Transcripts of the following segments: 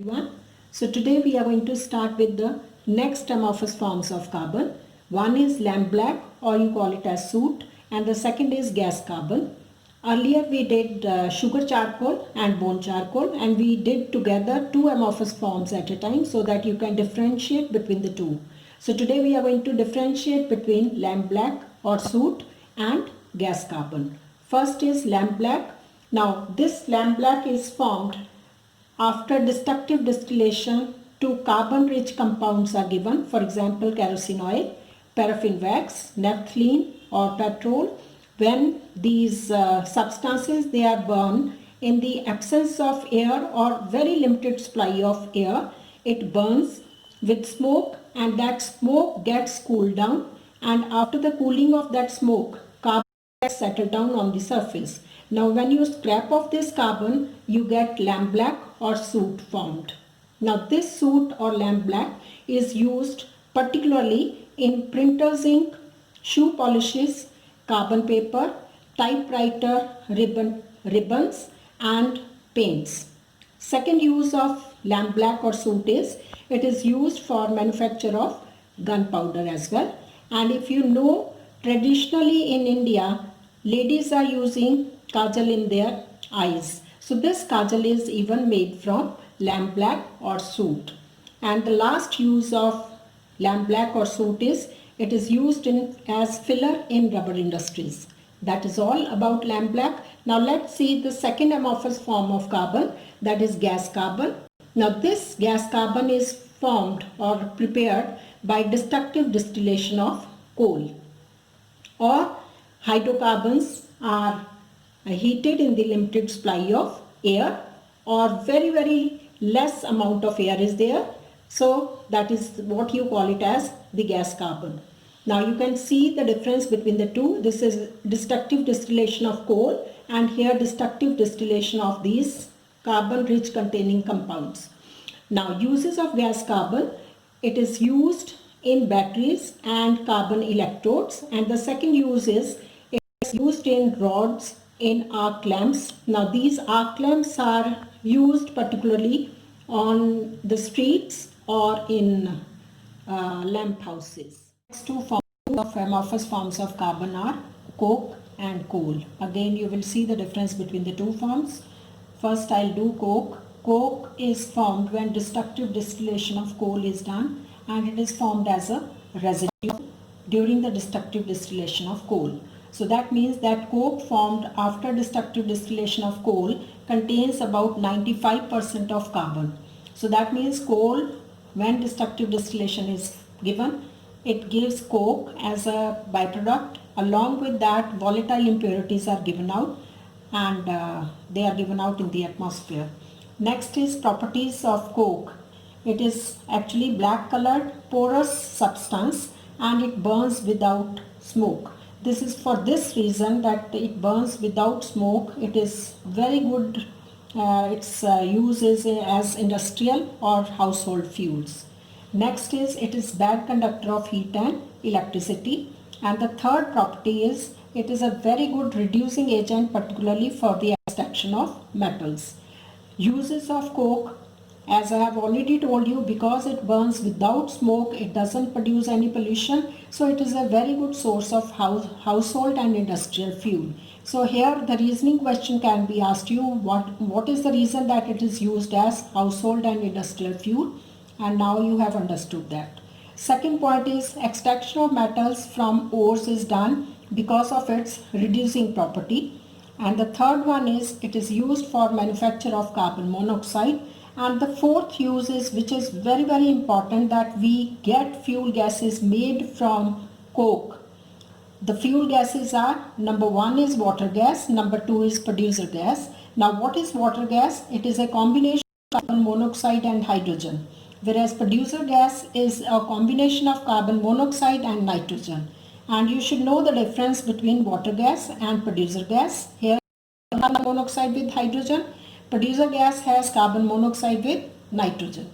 Everyone. So today we are going to start with the next amorphous forms of carbon. One is lamp black, or you call it as soot, and the second is gas carbon. Earlier we did sugar charcoal and bone charcoal, and we did together two amorphous forms at a time so that you can differentiate between the two. So today we are going to differentiate between lamp black or soot and gas carbon. First is lamp black. Now this lamp black is formed after destructive distillation. Two carbon-rich compounds are given, for example kerosene oil, paraffin wax, naphthalene or petrol. When these substances they are burned in the absence of air or very limited supply of air, it burns with smoke, and that smoke gets cooled down, and after the cooling of that smoke, carbon gets settled down on the surface. Now when you scrap off this carbon, you get lamp black or soot formed. Now this soot or lamp black is used particularly in printer's ink, shoe polishes, carbon paper, typewriter ribbons and paints. Second use of lamp black or soot is it is used for manufacture of gunpowder as well. And if you know, traditionally in India, ladies are using kajal in their eyes. So this kajal is even made from lamp black or soot. And the last use of lamp black or soot is it is used as filler in rubber industries. That is all about lamp black. Now let's see the second amorphous form of carbon, that is gas carbon. Now this gas carbon is formed or prepared by destructive distillation of coal, or hydrocarbons are heated in the limited supply of air, or very less amount of air is there. So that is what you call it as the gas carbon. Now you can see the difference between the two. This is destructive distillation of coal, and here destructive distillation of these carbon rich containing compounds. Now uses of gas carbon, it is used in batteries and carbon electrodes, and the second use is it is used in rods in arc lamps. Now these arc lamps are used particularly on the streets or in lamp houses. Next two forms of amorphous forms of carbon are coke and coal. Again you will see the difference between the two forms. First I'll do coke. Coke is formed when destructive distillation of coal is done, and it is formed as a residue during the destructive distillation of coal. So that means that coke formed after destructive distillation of coal contains about 95% of carbon. So that means coal, when destructive distillation is given, it gives coke as a byproduct. Along with that, volatile impurities are given out, and they are given out in the atmosphere. Next is properties of coke. It is actually black colored porous substance, and it burns without smoke. This is for this reason that it burns without smoke. It is very good. Its use is as industrial or household fuels. Next is it is bad conductor of heat and electricity. And the third property is it is a very good reducing agent, particularly for the extraction of metals. Uses of coke, as I have already told you, because it burns without smoke, it doesn't produce any pollution, so it is a very good source of household and industrial fuel. So here the reasoning question can be asked you, what is the reason that it is used as household and industrial fuel, and now you have understood that. Second point is extraction of metals from ores is done because of its reducing property. And the third one is it is used for manufacture of carbon monoxide. And the fourth use is, which is very important, that we get fuel gases made from coke. The fuel gases are, number one is water gas, number two is producer gas. Now what is water gas? It is a combination of carbon monoxide and hydrogen, whereas producer gas is a combination of carbon monoxide and nitrogen. And you should know the difference between water gas and producer gas. Here carbon monoxide with hydrogen, producer gas has carbon monoxide with nitrogen.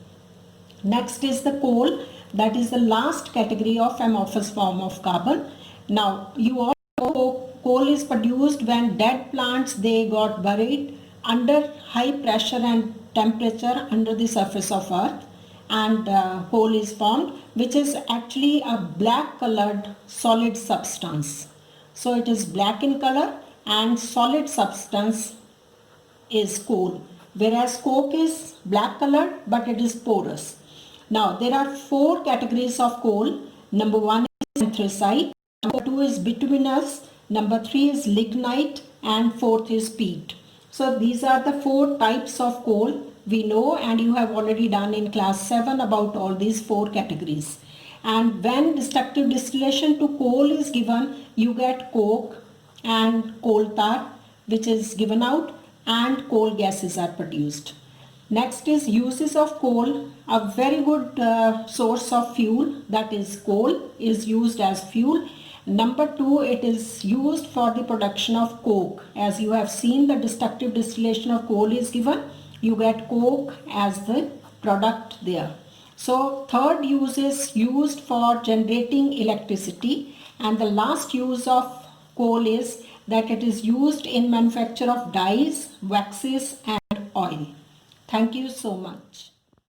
Next is the coal, that is the last category of amorphous form of carbon. Now you all know coal is produced when dead plants they got buried under high pressure and temperature under the surface of earth, and coal is formed, which is actually a black colored solid substance. So it is black in color and solid substance is coal, whereas coke is black colored but it is porous. Now there are four categories of coal. Number one is anthracite, number two is bituminous, number three is lignite, and fourth is peat. So these are the four types of coal we know, and you have already done in class 7 about all these four categories. And when destructive distillation to coal is given, you get coke and coal tar, which is given out, and coal gases are produced. Next is uses of coal. A very good source of fuel, that is coal, is used as fuel. Number two, it is used for the production of coke. As you have seen, the destructive distillation of coal is given. You get coke as the product there. So third use is used for generating electricity, and the last use of coal is that it is used in manufacture of dyes, waxes and oil. Thank you so much.